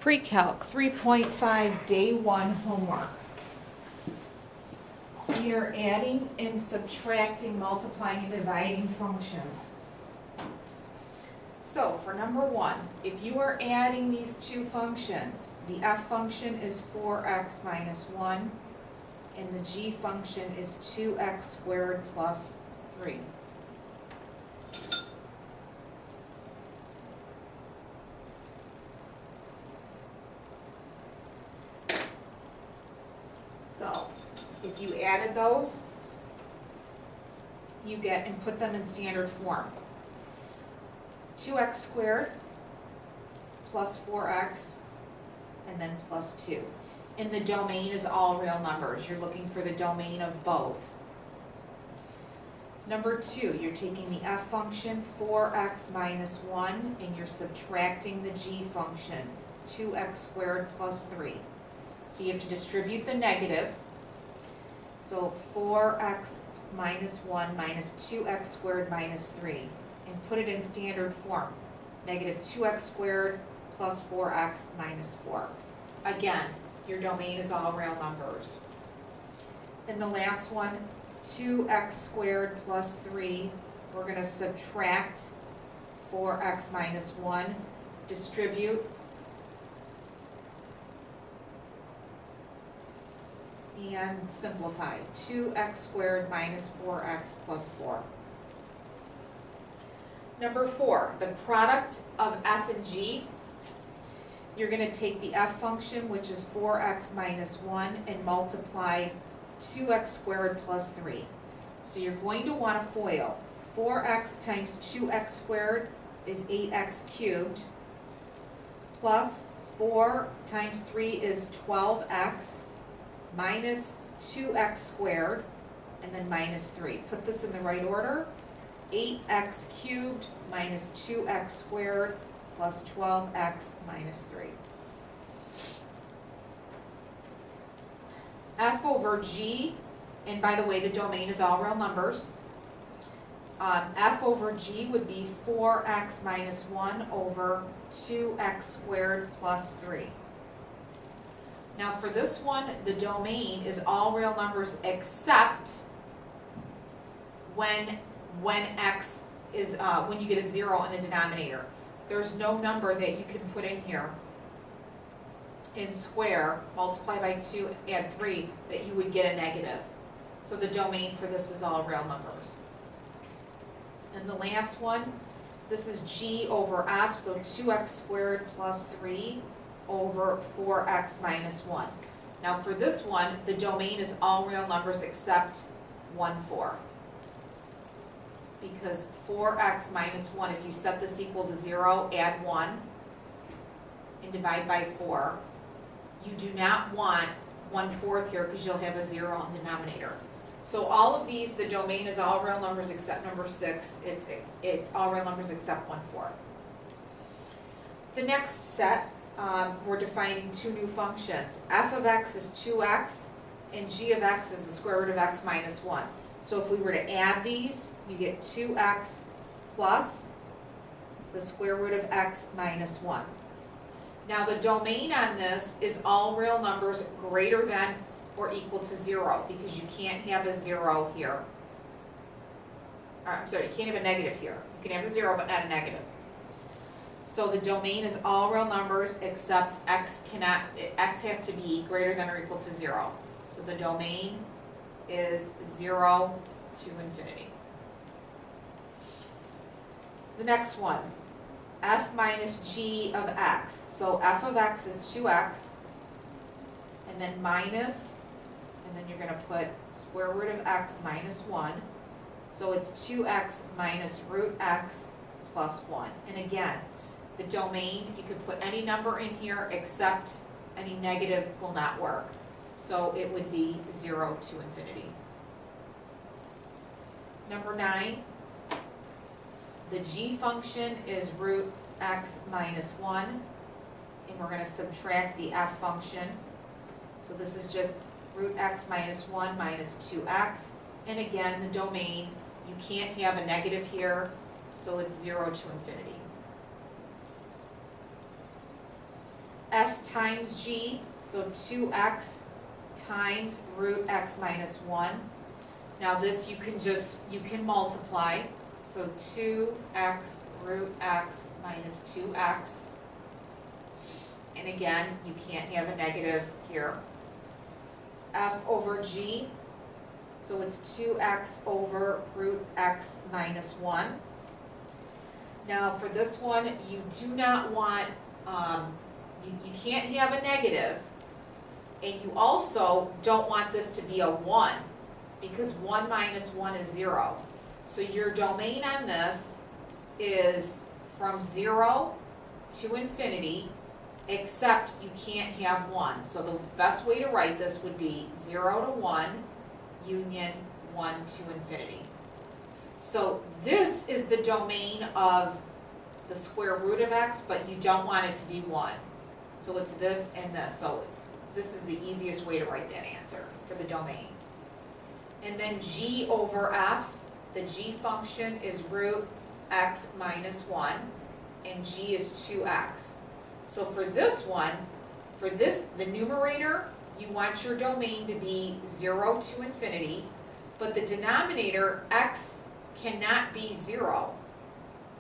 Pre-Calc 3.5 Day 1 homework. We are adding and subtracting, multiplying and dividing functions. So for number 1, if you are adding these two functions, the f function is 4x minus 1 and the g function is 2x squared plus 3. So, if you added those, you get and put them in standard form. 2x squared plus 4x and then plus 2. And the domain is all real numbers. You're looking for the domain of both. Number 2, you're taking the f function 4x minus 1 and you're subtracting the g function 2x squared plus 3. So you have to distribute the negative. So 4x minus 1 minus 2x squared minus 3. And put it in standard form. Negative 2x squared plus 4x minus 4. Again, your domain is all real numbers. And the last one, 2x squared plus 3. We're going to subtract 4x minus 1. Distribute. And simplify. 2x squared minus 4x plus 4. Number 4, the product of f and g. You're going to take the f function, which is 4x minus 1, and multiply 2x squared plus 3. So you're going to want to FOIL. 4x times 2x squared is 8x cubed, plus 4 times 3 is 12x, minus 2x squared, and then minus 3. Put this in the right order. 8x cubed minus 2x squared plus 12x minus 3. F over g, and by the way, the domain is all real numbers. F over g would be 4x minus 1 over 2x squared plus 3. Now for this one, the domain is all real numbers except when x is, when you get a 0 in the denominator. There's no number that you can put in here in square, multiply by 2, add 3, that you would get a negative. So the domain for this is all real numbers. And the last one, this is g over f, so 2x squared plus 3 over 4x minus 1. Now for this one, the domain is all real numbers except 1/4. Because 4x minus 1, if you set this equal to 0, add 1 and divide by 4. You do not want 1/4 here because you'll have a 0 in the denominator. So all of these, the domain is all real numbers except number 6. It's all real numbers except 1/4. The next set, we're defining two new functions. F of x is 2x and g of x is the square root of x minus 1. So if we were to add these, you get 2x plus the square root of x minus 1. Now the domain on this is all real numbers greater than or equal to 0 because you can't have a 0 here. I'm sorry, you can't have a negative here. You can have a 0 but not a negative. So the domain is all real numbers except x has to be greater than or equal to 0. So the domain is 0 to infinity. The next one, f minus g of x. So f of x is 2x, and then minus, and then you're going to put square root of x minus 1. So it's 2x minus root x plus 1. And again, the domain, you could put any number in here except any negative will not work. So it would be 0 to infinity. Number 9, the g function is root x minus 1, and we're going to subtract the f function. So this is just root x minus 1 minus 2x. And again, the domain, you can't have a negative here, so it's 0 to infinity. f times g, so 2x times root x minus 1. Now this you can multiply, so 2x root x minus 2x. And again, you can't have a negative here. F over g, so it's 2x over root x minus 1. Now for this one, you do not want, you can't have a negative, and you also don't want this to be a 1, because 1 minus 1 is 0. So your domain on this is from 0 to infinity, except you can't have 1. So the best way to write this would be 0 to 1, union 1 to infinity. So this is the domain of the square root of x, but you don't want it to be 1. So it's this and this. So this is the easiest way to write that answer for the domain. And then g over f, the g function is root x minus 1, and g is 2x. So for this one, the numerator, you want your domain to be 0 to infinity, but the denominator, x, cannot be 0,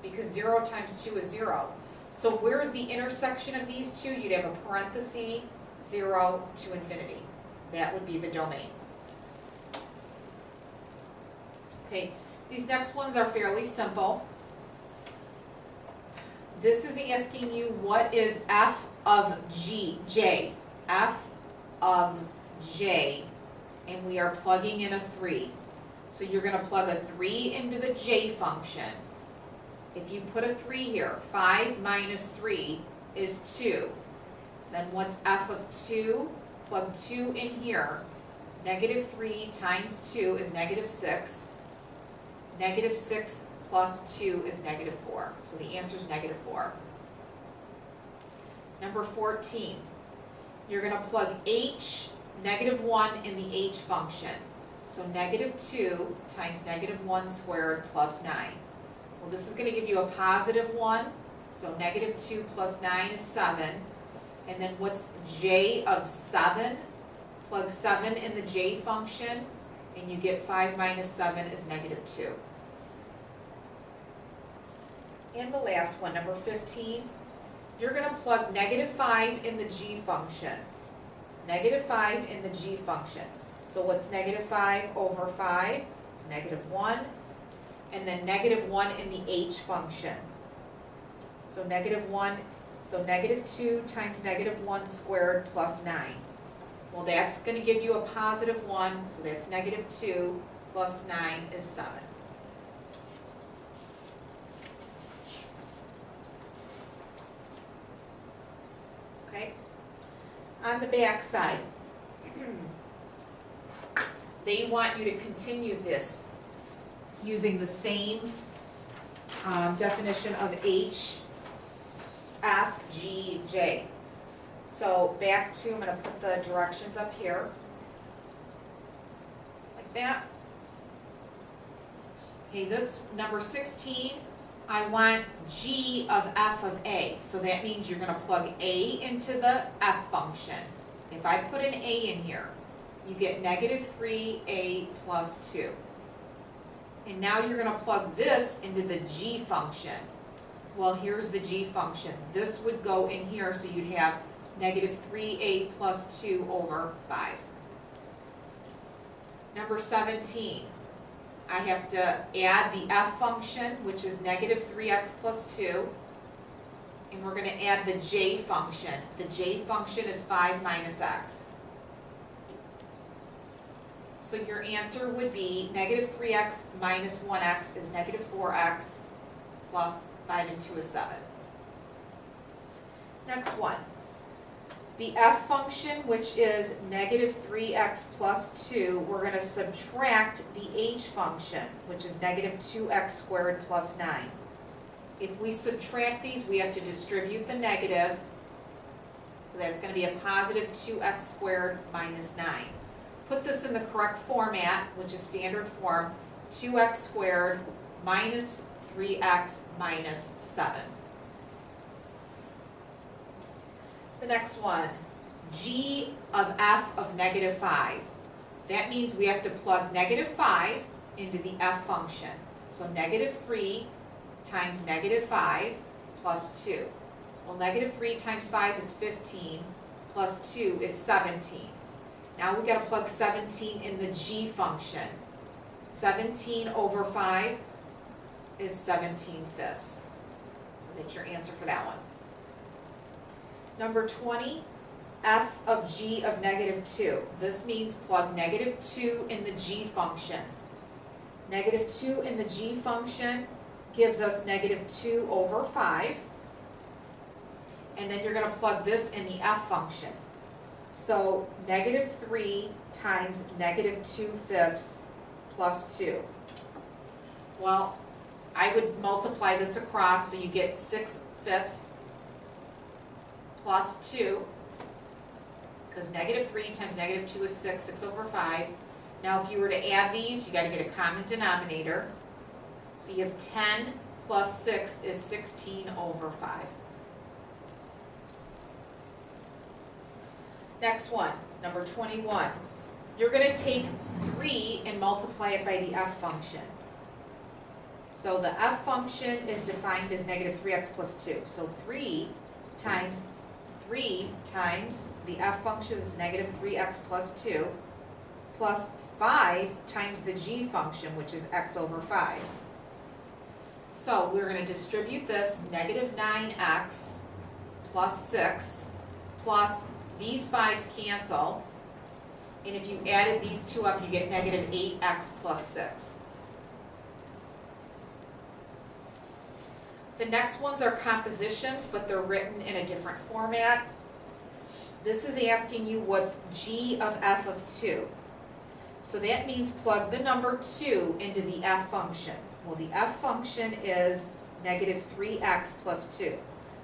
because 0 times 2 is 0. So where's the intersection of these two? You'd have a parenthesis, 0 to infinity. That would be the domain. Okay, these next ones are fairly simple. This is asking you what is f of j, f of j, and we are plugging in a 3. So you're going to plug a 3 into the j function. If you put a 3 here, 5 minus 3 is 2. Then what's f of 2? Plug 2 in here. Negative 3 times 2 is negative 6. Negative 6 plus 2 is negative 4. So the answer is negative 4. Number 14. You're going to plug h, negative 1 in the h function. So negative 2 times negative 1 squared plus 9. Well, this is going to give you a positive 1. So negative 2 plus 9 is 7. And then what's j of 7? Plug 7 in the j function, and you get 5 minus 7 is negative 2. And the last one, number 15, you're going to plug negative 5 in the g function. Negative 5 in the g function. So what's negative 5 over 5? It's negative 1. And then negative 1 in the h function. So negative 1, so negative 2 times negative 1 squared plus 9. Well, that's going to give you a positive 1, so that's negative 2 plus 9 is 7. Okay? On the back side, they want you to continue this using the same definition of h, f, g, j. So back to, I'm going to put the directions up here, like that. Okay, this number 16, I want g of f of a. So that means you're going to plug a into the f function. If I put an a in here, you get negative 3a plus 2. And now you're going to plug this into the g function. Well, here's the g function. This would go in here, so you'd have negative 3a plus 2 over 5. Number 17, I have to add the f function, which is negative 3x plus 2. And we're going to add the j function. The j function is 5 minus x. So your answer would be negative 3x minus 1x is negative 4x plus 5 and 2 is 7. Next one. The f function, which is negative 3x plus 2, we're going to subtract the h function, which is negative 2x squared plus 9. If we subtract these, we have to distribute the negative. So that's going to be a positive 2x squared minus 9. Put this in the correct format, which is standard form, 2x squared minus 3x minus 7. The next one, g of f of negative 5. That means we have to plug negative 5 into the f function. So negative 3 times negative 5 plus 2. Well, negative 3 times 5 is 15, plus 2 is 17. Now we've got to plug 17 in the g function. 17 over 5 is 17 fifths. So that's your answer for that one. Number 20, f of g of negative 2. This means plug negative 2 in the g function. Negative 2 in the g function gives us negative 2 over 5. And then you're going to plug this in the f function. So negative 3 times negative 2 fifths plus 2. Well, I would multiply this across so you get 6 fifths plus 2, because negative 3 times negative 2 is 6, 6 over 5. Now if you were to add these, you got to get a common denominator. So you have 10 plus 6 is 16 over 5. Next one, number 21. You're going to take 3 and multiply it by the f function. So the f function is defined as negative 3x plus 2. So 3 times the f function is negative 3x plus 2, plus 5 times the g function, which is x over 5. So we're going to distribute this negative 9x plus 6 plus these 5's cancel, and if you added these two up, you get negative 8x plus 6. The next ones are compositions, but they're written in a different format. This is asking you what's g of f of 2. So that means plug the number 2 into the f function. Well, the f function is negative 3x plus 2.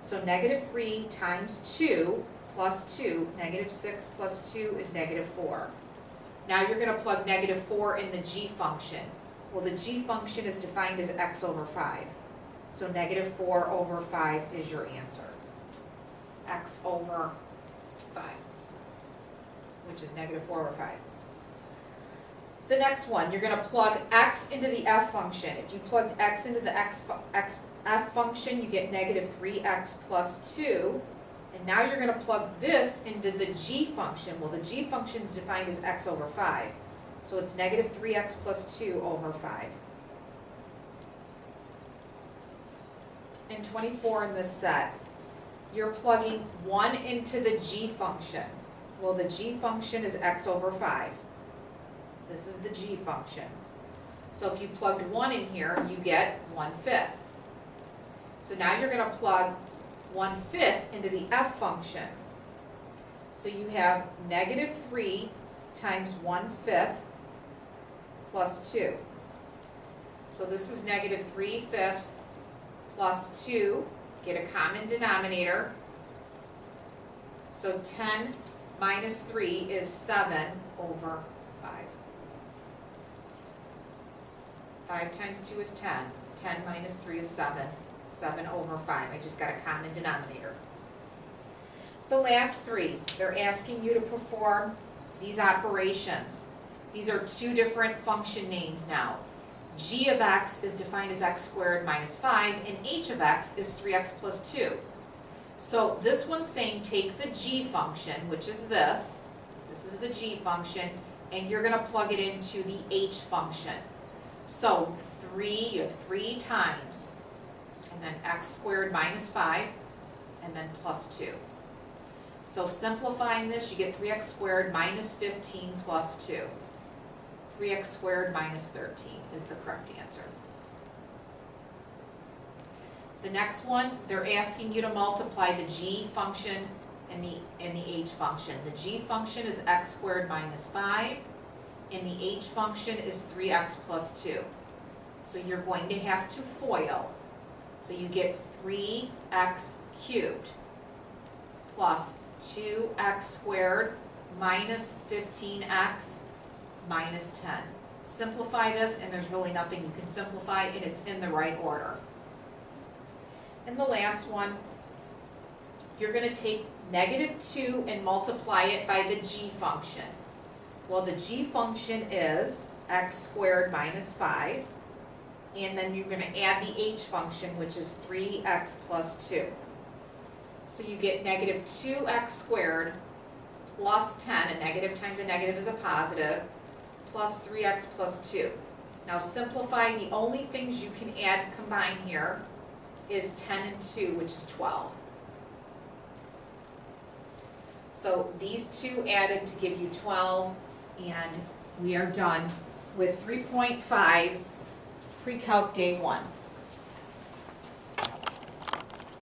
So negative 3 times 2 plus 2, negative 6 plus 2 is negative 4. Now you're going to plug negative 4 in the g function. Well, the g function is defined as x over 5. So negative 4 over 5 is your answer. X over 5, which is negative 4 over 5. The next one, you're going to plug x into the f function. If you plugged x into the f function, you get negative 3x plus 2. And now you're going to plug this into the g function. Well, the g function is defined as x over 5. So it's negative 3x plus 2 over 5. And 24 in this set, you're plugging 1 into the g function. Well, the g function is x over 5. This is the g function. So if you plugged 1 in here, you get 1/5. So now you're going to plug 1/5 into the f function. So you have negative 3 times 1/5 plus 2. So this is negative 3/5 plus 2. Get a common denominator. So 10 minus 3 is 7 over 5. 5 times 2 is 10. 10 minus 3 is 7. 7 over 5. I just got a common denominator. The last three, they're asking you to perform these operations. These are two different function names now. G of x is defined as x squared minus 5, and h of x is 3x plus 2. So this one's saying take the g function, which is this. This is the g function, and you're going to plug it into the h function. So you have 3 times, and then x squared minus 5, and then plus 2. So simplifying this, you get 3x squared minus 15 plus 2. 3x squared minus 13 is the correct answer. The next one, they're asking you to multiply the g function and the h function. The g function is x squared minus 5, and the h function is 3x plus 2. So you're going to have to FOIL. So you get 3x cubed plus 2x squared minus 15x minus 10. Simplify this, and there's really nothing you can simplify, and it's in the right order. And the last one, you're gonna take -2 and multiply it by the g function. Well, the g function is x squared minus 5, and then you're gonna add the h function, which is 3x plus 2. So you get -2x squared plus 10, a negative times a negative is a positive, plus 3x plus 2. Now simplifying, the only things you can add combine here is 10 and 2, which is 12. So these two added to give you 12, and we are done with 3.5 pre-calc day 1.